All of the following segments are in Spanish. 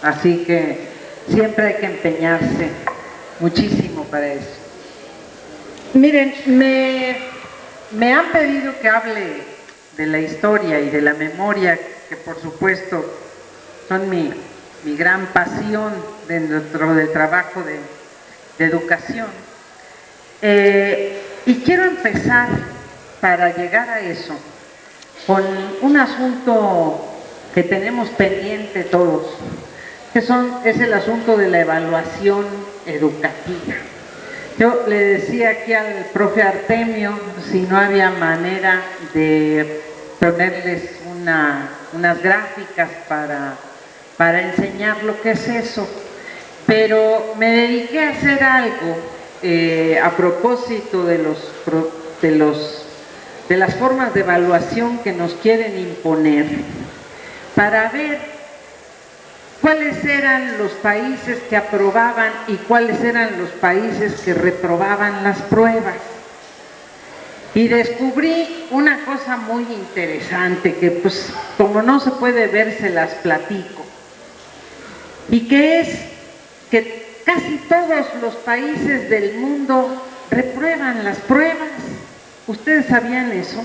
Así que siempre hay que empeñarse muchísimo para eso. Miren, me han pedido que hable de la historia y de la memoria, que por supuesto son mi gran pasión dentro del trabajo de educación. Y quiero empezar, para llegar a eso, con un asunto que tenemos pendiente todos, es el asunto de la evaluación educativa. Yo le decía aquí al profe Artemio si no había manera de ponerles unas gráficas para enseñar lo que es eso, pero me dediqué a hacer algo a propósito de las formas de evaluación que nos quieren imponer, para ver cuáles eran los países que aprobaban y cuáles eran los países que reprobaban las pruebas. Y descubrí una cosa muy interesante que, pues, como no se puede ver, se las platico. Y que es que casi todos los países del mundo reprueban las pruebas. ¿Ustedes sabían eso?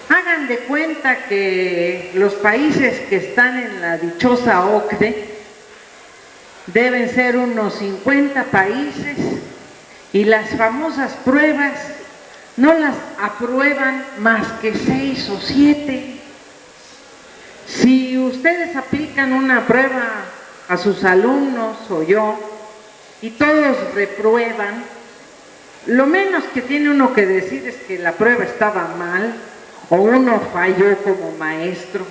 Hagan de cuenta que los países que están en la dichosa OCDE deben ser unos 50 países y las famosas pruebas no las aprueban más que 6 o 7. Si ustedes aplican una prueba a sus alumnos o yo y todos reprueban, lo menos que tiene uno que decir es que la prueba estaba mal o uno falló como maestro.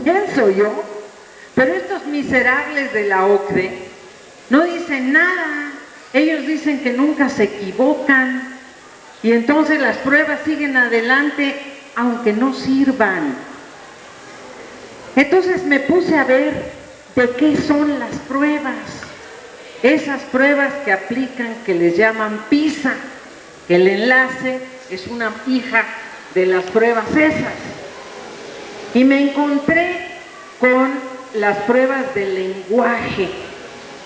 Pienso yo, pero estos miserables de la OCDE no dicen nada. Ellos dicen que nunca se equivocan y entonces las pruebas siguen adelante aunque no sirvan. Entonces me puse a ver de qué son las pruebas. Esas pruebas que aplican, que les llaman PISA, que el enlace es una hija de las pruebas esas. Y me encontré con las pruebas de lenguaje,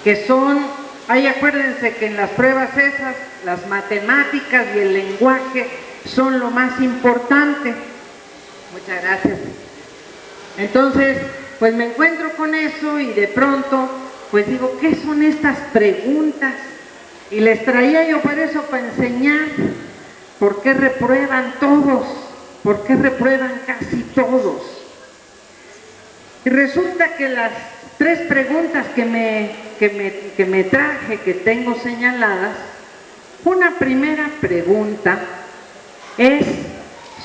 que son, acuérdense que en las pruebas esas, las matemáticas y el lenguaje son lo más importante. Muchas gracias. Entonces, pues me encuentro con eso y de pronto, pues digo, ¿qué son estas preguntas? Y les traía yo para eso, para enseñar por qué reprueban todos, por qué reprueban casi todos. Y resulta que las 3 preguntas que me traje, que tengo señaladas, una primera pregunta es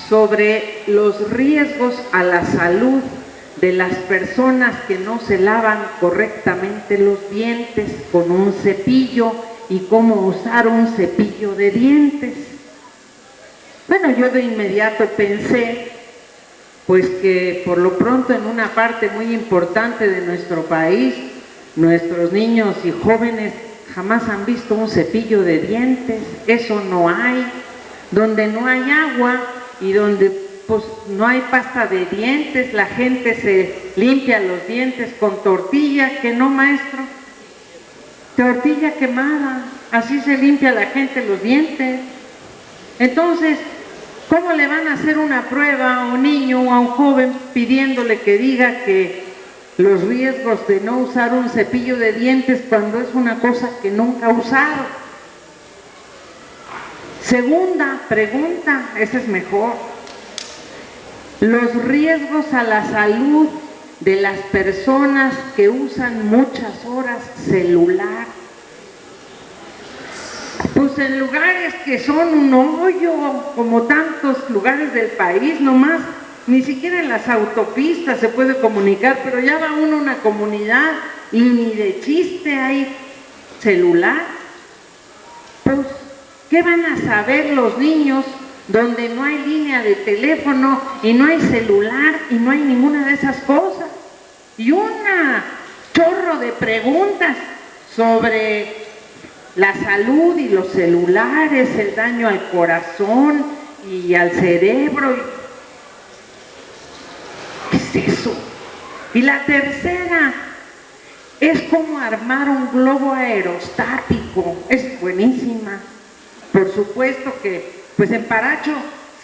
sobre los riesgos a la salud de las personas que no se lavan correctamente los dientes con un cepillo y cómo usar un cepillo de dientes. Bueno, yo de inmediato pensé, pues que por lo pronto en una parte muy importante de nuestro país, nuestros niños y jóvenes jamás han visto un cepillo de dientes, eso no hay, donde no hay agua y donde pues no hay pasta de dientes, la gente se limpia los dientes con tortilla, ¿que no, maestro? Tortilla quemada, así se limpia la gente los dientes. Entonces, ¿cómo le van a hacer una prueba a un niño o a un joven pidiéndole que diga que los riesgos de no usar un cepillo de dientes cuando es una cosa que nunca ha usado? Segunda pregunta, esa es mejor. Los riesgos a la salud de las personas que usan muchas horas celular. Pues en lugares que son un hoyo, como tantos lugares del país, nomás, ni siquiera en las autopistas se puede comunicar, pero ya va uno a una comunidad y ni de chiste hay celular. Pues, ¿qué van a saber los niños donde no hay línea de teléfono y no hay celular y no hay ninguna de esas cosas? Y una chorro de preguntas sobre la salud y los celulares, el daño al corazón y al cerebro. ¿Qué es eso? Y la tercera es cómo armar un globo aerostático. Es buenísima. Por supuesto que, pues en Paracho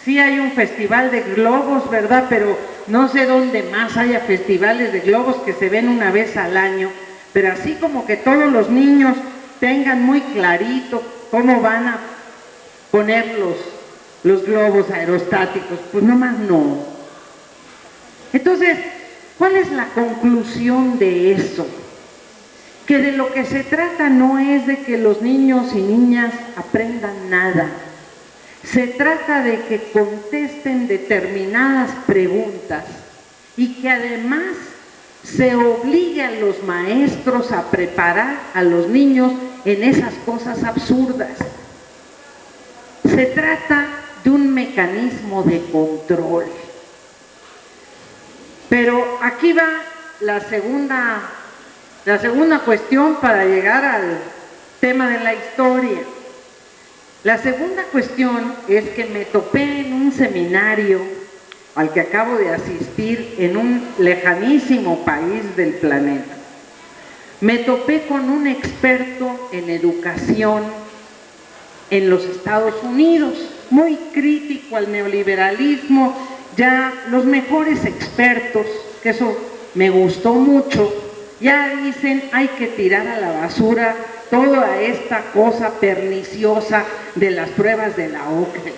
sí hay un festival de globos, ¿verdad? Pero no sé dónde más haya festivales de globos, que se ven una vez al año. Pero así como que todos los niños tengan muy clarito cómo van a poner los globos aerostáticos, pues nomás no. Entonces, ¿cuál es la conclusión de eso? Que de lo que se trata no es de que los niños y niñas aprendan nada. Se trata de que contesten determinadas preguntas y que además se obligue a los maestros a preparar a los niños en esas cosas absurdas. Se trata de un mecanismo de control. Pero aquí va la segunda cuestión para llegar al tema de la historia. La segunda cuestión es que me topé en un seminario al que acabo de asistir en un lejanísimo país del planeta. Me topé con un experto en educación en los Estados Unidos, muy crítico al neoliberalismo. Ya los mejores expertos, que eso me gustó mucho, ya dicen hay que tirar a la basura toda esta cosa perniciosa de las pruebas de la OCDE.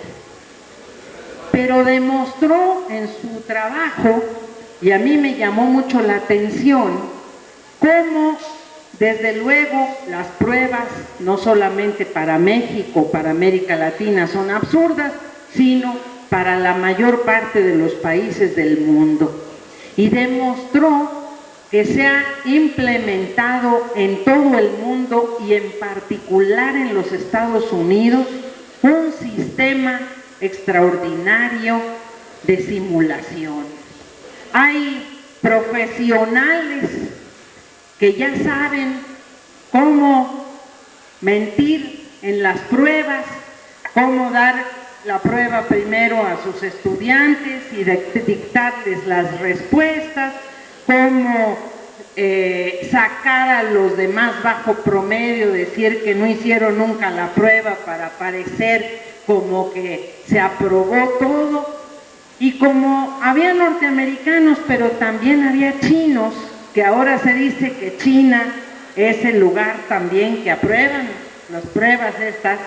Pero demostró en su trabajo, y a mí me llamó mucho la atención, cómo desde luego las pruebas, no solamente para México, para América Latina, son absurdas, sino para la mayor parte de los países del mundo. Y demostró que se ha implementado en todo el mundo y en particular en los Estados Unidos un sistema extraordinario de simulación. Hay profesionales que ya saben cómo mentir en las pruebas, cómo dar la prueba primero a sus estudiantes y dictarles las respuestas, cómo sacar a los de más bajo promedio, decir que no hicieron nunca la prueba para parecer como que se aprobó todo. Y como había norteamericanos, pero también había chinos, que ahora se dice que China es el lugar también que aprueban las pruebas estas,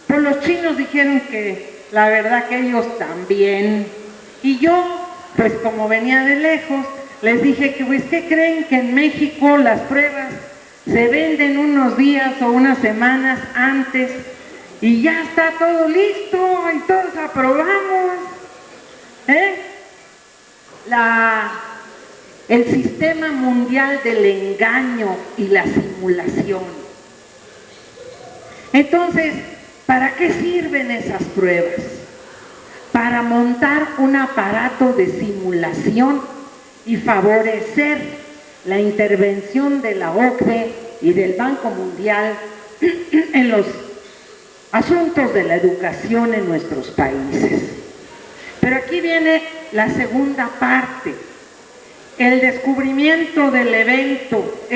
pues los chinos dijeron que la verdad que ellos también. Y yo, pues como venía de lejos, les dije que pues ¿qué creen? Que en México las pruebas se venden unos días o unas semanas antes y ya está todo listo y todos aprobamos. El sistema mundial del engaño y la simulación. Entonces, ¿para qué sirven esas pruebas? Para montar un aparato de simulación y favorecer la intervención de la OCDE y del Banco Mundial en los asuntos de la educación en nuestros países. Pero aquí viene la segunda parte. El descubrimiento del evento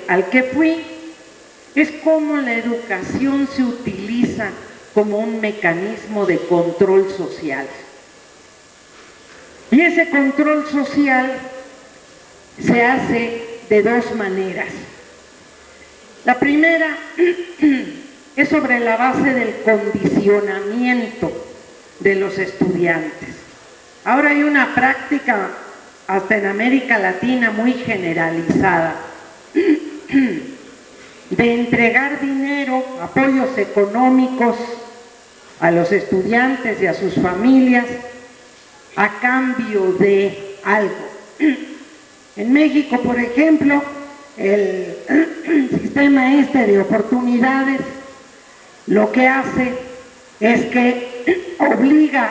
al que fui es cómo la educación se utiliza como un mecanismo de control social. Y ese control social se hace de dos maneras. La primera es sobre la base del condicionamiento de los estudiantes. Ahora hay una práctica, hasta en América Latina, muy generalizada, de entregar dinero, apoyos económicos a los estudiantes y a sus familias a cambio de algo. En México, por ejemplo, el sistema de oportunidades lo que hace es que obliga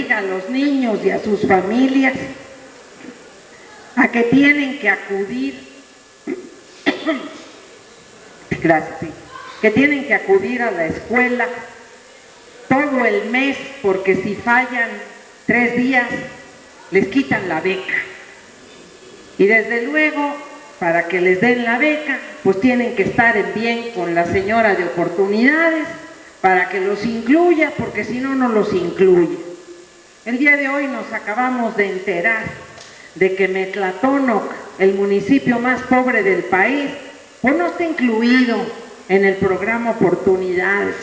a los niños y a sus familias a que tienen que acudir, que tienen que acudir a la escuela todo el mes, porque si fallan 3 días les quitan la beca. Y desde luego, para que les den la beca, pues tienen que estar en bien con la señora de oportunidades para que los incluya, porque si no, no los incluye. El día de hoy nos acabamos de enterar de que Metlatónoc, el municipio más pobre del país, pues no está incluido en el programa Oportunidades.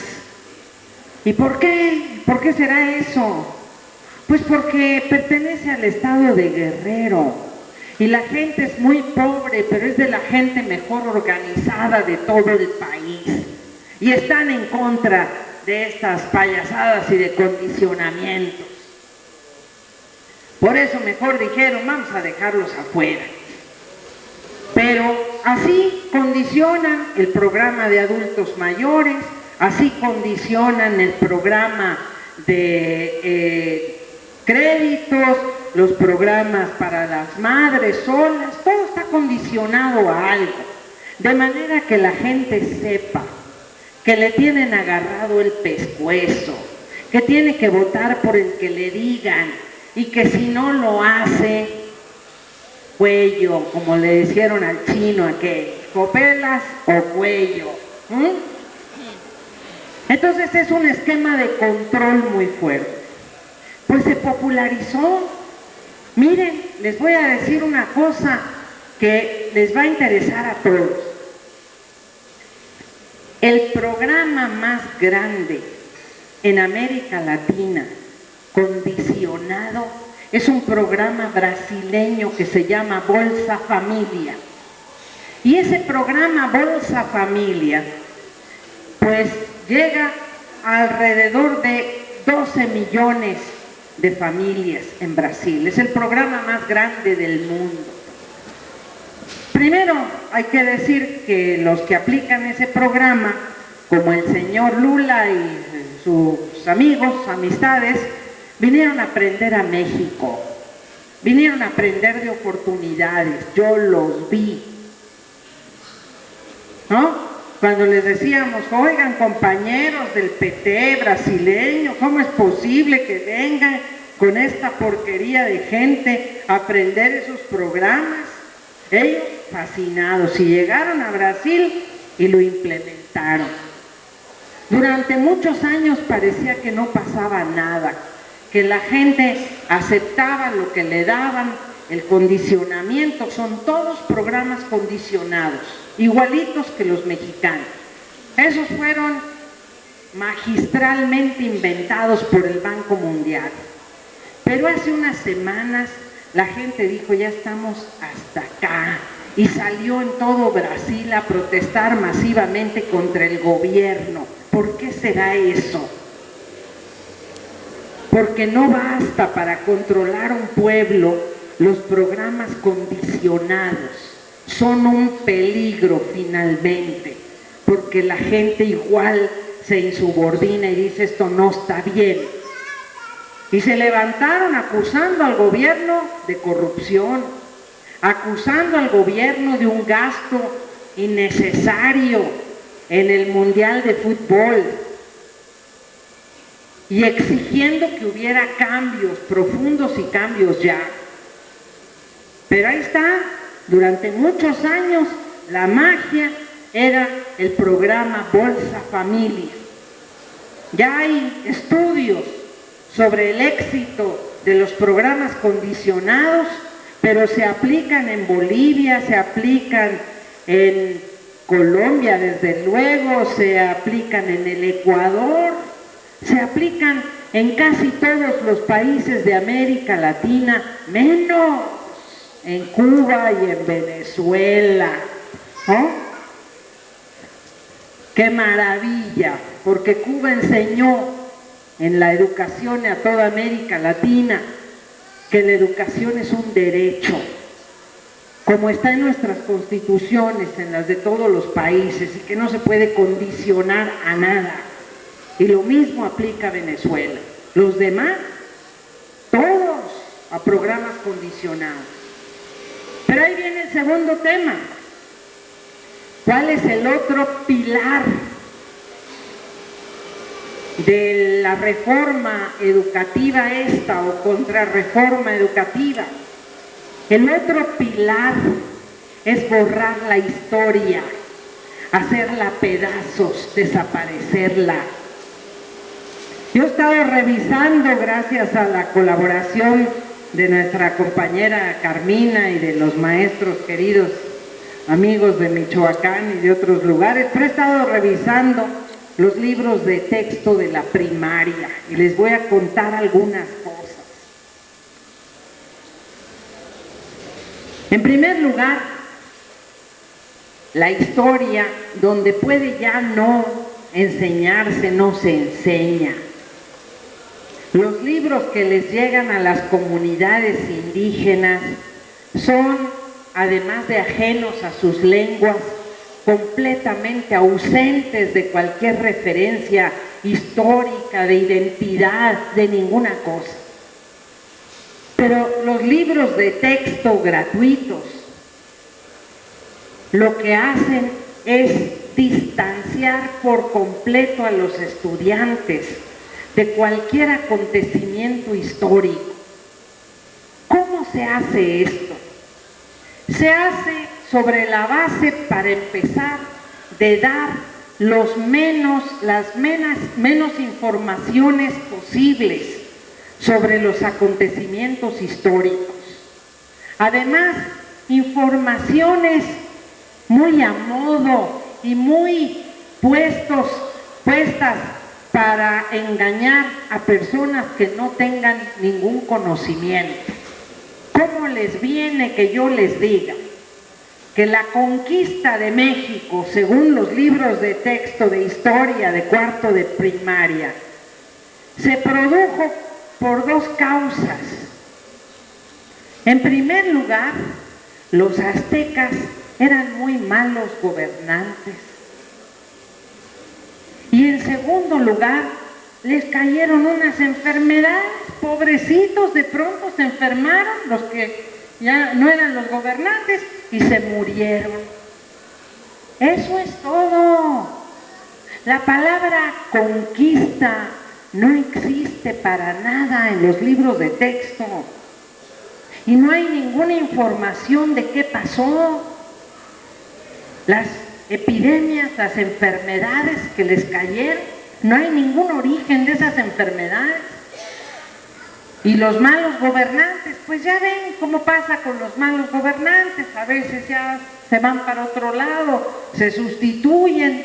¿Y por qué? ¿Por qué será eso? Pues porque pertenece al estado de Guerrero y la gente es muy pobre, pero es de la gente mejor organizada de todo el país y están en contra de estas payasadas y de condicionamientos. Por eso mejor dijeron, vamos a dejarlos afuera. Pero así condicionan el programa de adultos mayores, así condicionan el programa de créditos, los programas para las madres solas, todo está condicionado a algo, de manera que la gente sepa que le tienen agarrado el pescuezo, que tiene que votar por el que le digan y que si no lo hace, cuello, como le dijeron al chino aquel, copelas o cuello. Entonces es un esquema de control muy fuerte. Pues se popularizó. Miren, les voy a decir una cosa que les va a interesar a todos. El programa más grande en América Latina, condicionado, es un programa brasileño que se llama Bolsa Familia. Y ese programa Bolsa Familia, pues llega a alrededor de 12 millones de familias en Brasil. Es el programa más grande del mundo. Primero hay que decir que los que aplican ese programa, como el señor Lula y sus amigos, amistades, vinieron a aprender a México, vinieron a aprender de oportunidades, yo los vi, ¿no? Cuando les decíamos, oigan compañeros del PT brasileño, ¿cómo es posible que vengan con esta porquería de gente a aprender esos programas? Ellos fascinados, y llegaron a Brasil y lo implementaron. Durante muchos años parecía que no pasaba nada, que la gente aceptaba lo que le daban, el condicionamiento, son todos programas condicionados, igualitos que los mexicanos. Esos fueron magistralmente inventados por el Banco Mundial. Pero hace unas semanas la gente dijo, ya estamos hasta acá, y salió en todo Brasil a protestar masivamente contra el gobierno. ¿Por qué será eso? Porque no basta para controlar un pueblo los programas condicionados. Son un peligro finalmente, porque la gente igual se insubordina y dice esto no está bien. Y se levantaron acusando al gobierno de corrupción, acusando al gobierno de un gasto innecesario en el Mundial de Fútbol y exigiendo que hubiera cambios profundos y cambios ya. Pero ahí está, durante muchos años la magia era el programa Bolsa Familia. Ya hay estudios sobre el éxito de los programas condicionados, pero se aplican en Bolivia, se aplican en Colombia, desde luego, se aplican en el Ecuador, se aplican en casi todos los países de América Latina, menos en Cuba y en Venezuela, ¿no? ¡Qué maravilla! Porque Cuba enseñó en la educación a toda América Latina que la educación es un derecho, como está en nuestras constituciones, en las de todos los países, y que no se puede condicionar a nada. Y lo mismo aplica a Venezuela. Los demás, todos a programas condicionados. Pero ahí viene el segundo tema. ¿Cuál es el otro pilar? de la reforma educativa esta o contrarreforma educativa. El otro pilar es borrar la historia, hacerla pedazos, desaparecerla. Yo he estado revisando, gracias a la colaboración de nuestra compañera Carmina y de los maestros queridos amigos de Michoacán y de otros lugares, pero he estado revisando los libros de texto de la primaria y les voy a contar algunas cosas. En primer lugar, la historia, donde puede ya no enseñarse, no se enseña. Los libros que les llegan a las comunidades indígenas son, además de ajenos a sus lenguas, completamente ausentes de cualquier referencia histórica, de identidad, de ninguna cosa. Pero los libros de texto gratuitos lo que hacen es distanciar por completo a los estudiantes de cualquier acontecimiento histórico. ¿Cómo se hace esto? Se hace sobre la base, para empezar, de dar las menos informaciones posibles sobre los acontecimientos históricos. Además, informaciones muy a modo y muy puestas para engañar a personas que no tengan ningún conocimiento. ¿Cómo les viene que yo les diga que la conquista de México, según los libros de texto de historia de cuarto de primaria, se produjo por dos causas? En primer lugar, los aztecas eran muy malos gobernantes. Y en segundo lugar, les cayeron unas enfermedades, pobrecitos, de pronto se enfermaron los que ya no eran los gobernantes y se murieron. Eso es todo. La palabra conquista no existe para nada en los libros de texto y no hay ninguna información de qué pasó. Las epidemias, las enfermedades que les cayeron, no hay ningún origen de esas enfermedades. Y los malos gobernantes, pues ya ven cómo pasa con los malos gobernantes, a veces ya se van para otro lado, se sustituyen.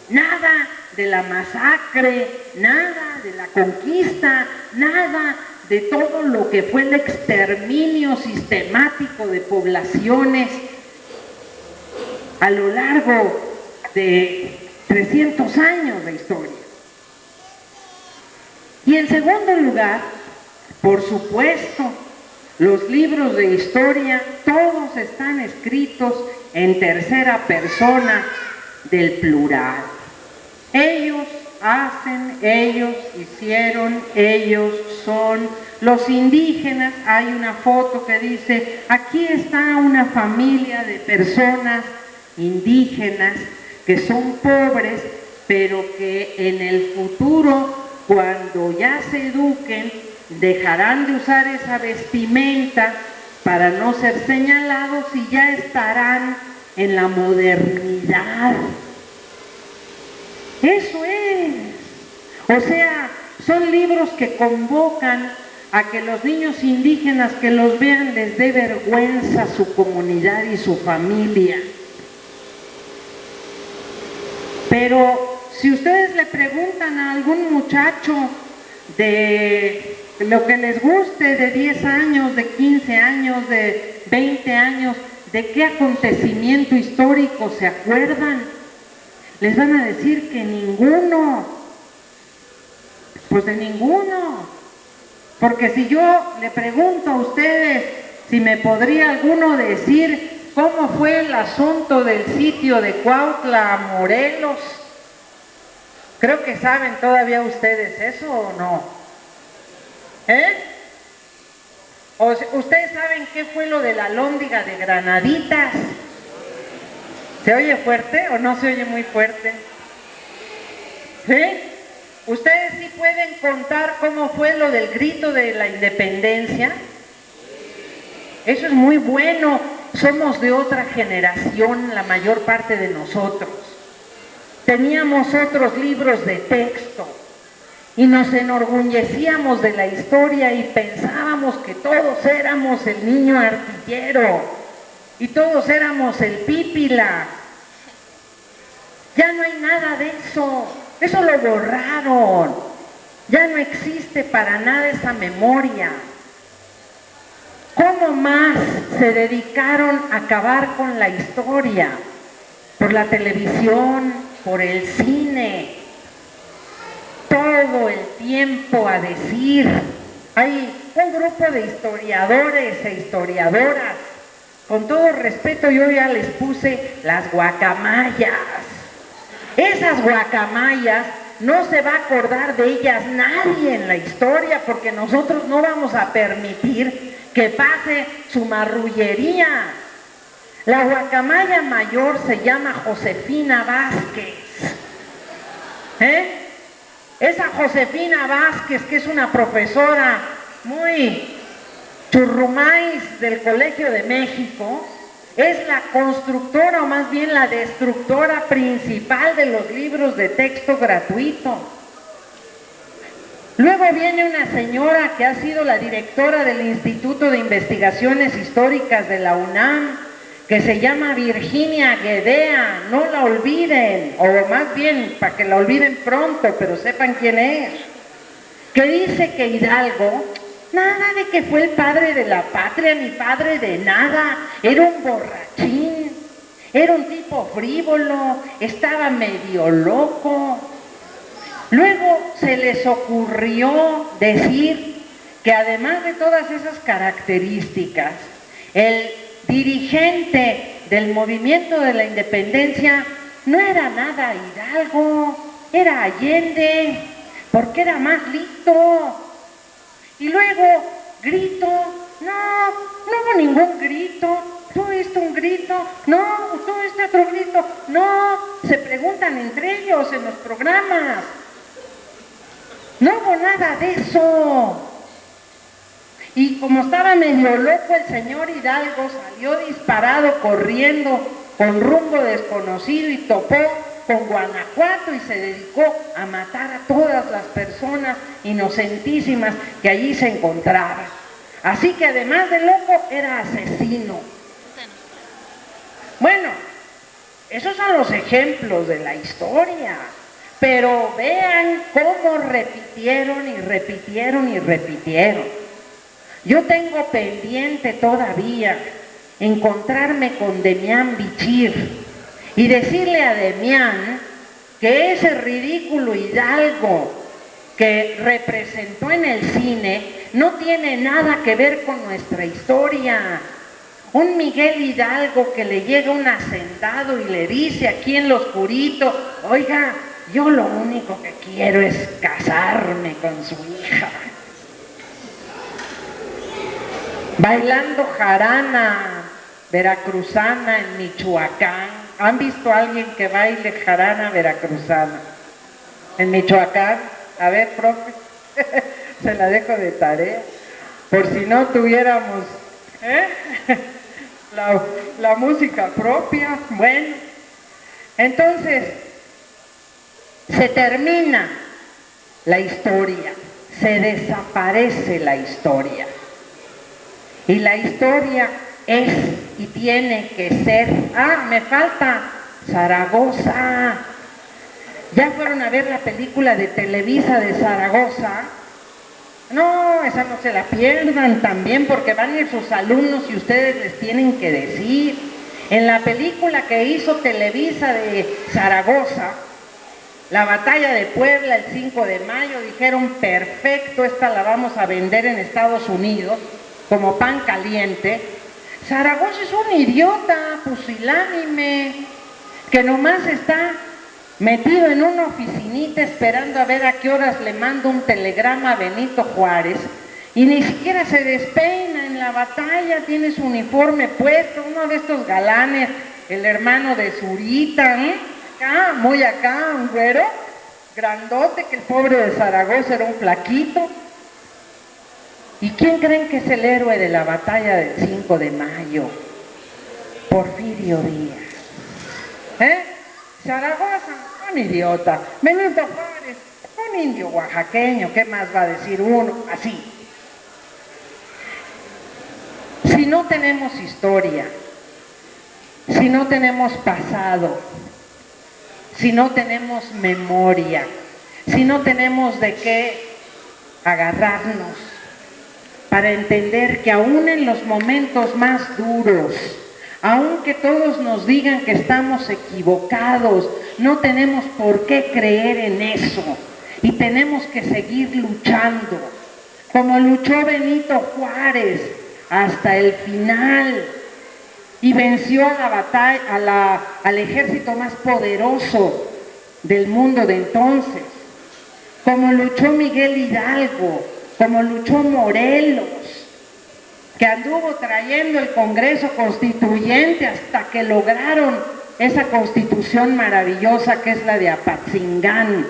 Nada de la masacre, nada de la conquista, nada de todo lo que fue el exterminio sistemático de poblaciones a lo largo de 300 años de historia. Y en segundo lugar, por supuesto, los libros de historia todos están escritos en tercera persona del plural. Ellos hacen, ellos hicieron, ellos son. Los indígenas, hay una foto que dice, aquí está una familia de personas indígenas que son pobres, pero que en el futuro, cuando ya se eduquen, dejarán de usar esa vestimenta para no ser señalados y ya estarán en la modernidad. Eso es. O sea, son libros que convocan a que los niños indígenas que los vean les dé vergüenza su comunidad y su familia. Pero si ustedes le preguntan a algún muchacho de lo que les guste, de 10 años, de 15 años, de 20 años, ¿de qué acontecimiento histórico se acuerdan? Les van a decir que ninguno. Pues de ninguno. Porque si yo le pregunto a ustedes si me podría alguno decir cómo fue el asunto del sitio de Cuautla a Morelos, creo que saben todavía ustedes eso o no. ¿Ustedes saben qué fue lo de la alhóndiga de Granaditas? ¿Se oye fuerte o no se oye muy fuerte? ¿Sí? ¿Ustedes sí pueden contar cómo fue lo del grito de la independencia? Eso es muy bueno. Somos de otra generación, la mayor parte de nosotros. Teníamos otros libros de texto y nos enorgullecíamos de la historia y pensábamos que todos éramos el niño artillero y todos éramos el pípila. Ya no hay nada de eso. Eso lo borraron. Ya no existe para nada esa memoria. ¿Cómo más se dedicaron a acabar con la historia? Por la televisión, por el cine, todo el tiempo a decir. Hay un grupo de historiadores e historiadoras, con todo respeto yo ya les puse las guacamayas. Esas guacamayas no se va a acordar de ellas nadie en la historia, porque nosotros no vamos a permitir que pase su marrullería. La guacamaya mayor se llama Josefina Vázquez. Esa Josefina Vázquez, que es una profesora muy churrumais del Colegio de México, es la constructora, o más bien la destructora principal de los libros de texto gratuito. Luego viene una señora que ha sido la directora del Instituto de Investigaciones Históricas de la UNAM, que se llama Virginia Guedea, no la olviden, o más bien para que la olviden pronto, pero sepan quién es, que dice que Hidalgo, nada de que fue el padre de la patria, ni padre de nada, era un borrachín, era un tipo frívolo, estaba medio loco. Luego se les ocurrió decir que además de todas esas características, el dirigente del movimiento de la independencia no era nada Hidalgo, era Allende, porque era más listo. Y luego, grito, no hubo ningún grito. ¿Tú oíste un grito? No, ¿tú oíste otro grito? No, se preguntan entre ellos en los programas. No hubo nada de eso. Y como estaba medio loco el señor Hidalgo, salió disparado corriendo con rumbo desconocido y topó con Guanajuato y se dedicó a matar a todas las personas inocentísimas que allí se encontraban. Así que además de loco, era asesino. Bueno, esos son los ejemplos de la historia. Pero vean cómo repitieron y repitieron y repitieron. Yo tengo pendiente todavía encontrarme con Demián Bichir y decirle a Demián que ese ridículo Hidalgo que representó en el cine no tiene nada que ver con nuestra historia. Un Miguel Hidalgo que le llega un hacendado y le dice aquí en lo oscurito, oiga, yo lo único que quiero es casarme con su hija. Bailando jarana veracruzana en Michoacán. ¿Han visto a alguien que baile jarana veracruzana en Michoacán? A ver, profe, se la dejo de tarea, por si no tuviéramos la música propia. Bueno, entonces se termina la historia, se desaparece la historia. Y la historia es y tiene que ser... Ah, me falta Zaragoza. ¿Ya fueron a ver la película de Televisa de Zaragoza? No, esa no se la pierdan también, porque van a ir sus alumnos y ustedes les tienen que decir. En la película que hizo Televisa de Zaragoza, la batalla de Puebla el 5 de mayo, dijeron, perfecto, esta la vamos a vender en Estados Unidos como pan caliente. Zaragoza es un idiota pusilánime que nomás está metido en una oficinita esperando a ver a qué horas le manda un telegrama a Benito Juárez y ni siquiera se despeina en la batalla, tiene su uniforme puesto, uno de estos galanes, el hermano de Zurita, acá, muy acá, un güero, grandote, que el pobre de Zaragoza era un flaquito. ¿Y quién creen que es el héroe de la batalla del 5 de mayo? Porfirio Díaz. Zaragoza, un idiota. Benito Juárez, un indio oaxaqueño, ¿qué más va a decir uno? Así. Si no tenemos historia, si no tenemos pasado, si no tenemos memoria, si no tenemos de qué agarrarnos para entender que aún en los momentos más duros, aunque todos nos digan que estamos equivocados, no tenemos por qué creer en eso y tenemos que seguir luchando, como luchó Benito Juárez hasta el final y venció a la batalla, al ejército más poderoso del mundo de entonces, como luchó Miguel Hidalgo, como luchó Morelos, que anduvo trayendo el Congreso Constituyente hasta que lograron esa constitución maravillosa que es la de Apatzingán,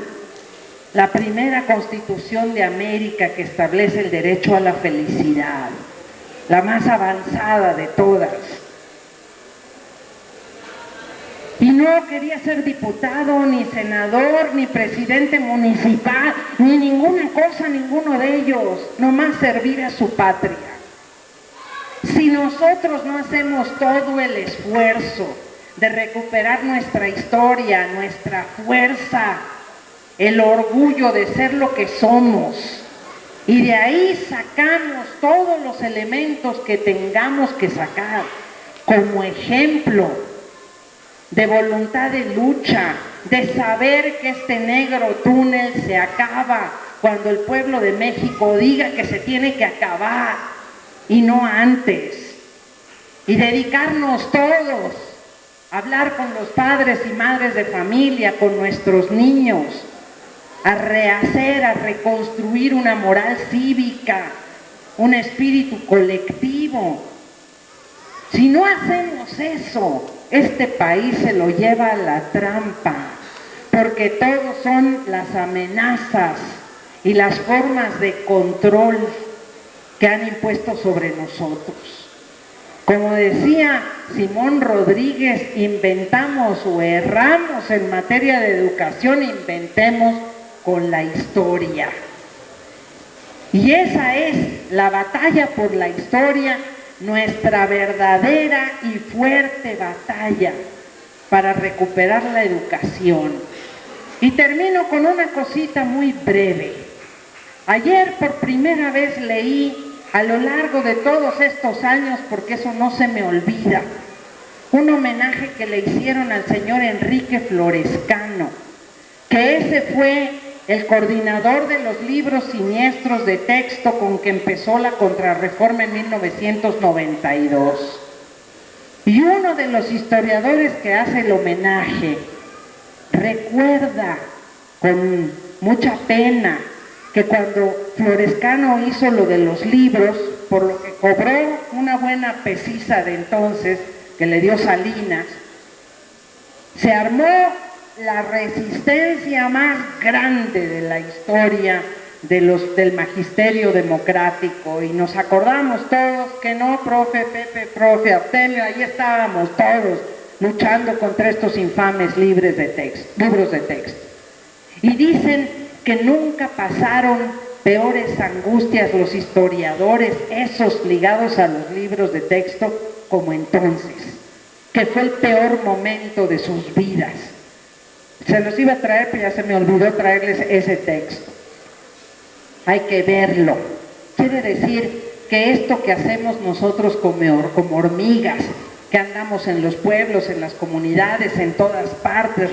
la primera constitución de América que establece el derecho a la felicidad, la más avanzada de todas. Y no quería ser diputado, ni senador, ni presidente municipal, ni ninguna cosa, ninguno de ellos, nomás servir a su patria. Si nosotros no hacemos todo el esfuerzo de recuperar nuestra historia, nuestra fuerza, el orgullo de ser lo que somos, y de ahí sacamos todos los elementos que tengamos que sacar como ejemplo de voluntad de lucha, de saber que este negro túnel se acaba cuando el pueblo de México diga que se tiene que acabar y no antes, y dedicarnos todos a hablar con los padres y madres de familia, con nuestros niños, a rehacer, a reconstruir una moral cívica, un espíritu colectivo. Si no hacemos eso, este país se lo lleva a la trampa, porque todos son las amenazas y las formas de control que han impuesto sobre nosotros. Como decía Simón Rodríguez, inventamos o erramos en materia de educación, inventemos con la historia. Y esa es la batalla por la historia, nuestra verdadera y fuerte batalla para recuperar la educación. Y termino con una cosita muy breve. Ayer por primera vez leí, a lo largo de todos estos años, porque eso no se me olvida, un homenaje que le hicieron al señor Enrique Florescano, que ese fue el coordinador de los libros siniestros de texto con que empezó la Contrarreforma en 1992. Y uno de los historiadores que hace el homenaje recuerda con mucha pena que cuando Florescano hizo lo de los libros, por lo que cobró una buena pesisa de entonces, que le dio Salinas, se armó la resistencia más grande de la historia del magisterio democrático, y nos acordamos todos que no, profe Pepe, profe Artemio, ahí estábamos todos luchando contra estos infames libros de texto. Y dicen que nunca pasaron peores angustias los historiadores, esos ligados a los libros de texto, como entonces, que fue el peor momento de sus vidas. Se los iba a traer, pero ya se me olvidó traerles ese texto. Hay que verlo. Quiere decir que esto que hacemos nosotros como hormigas, que andamos en los pueblos, en las comunidades, en todas partes,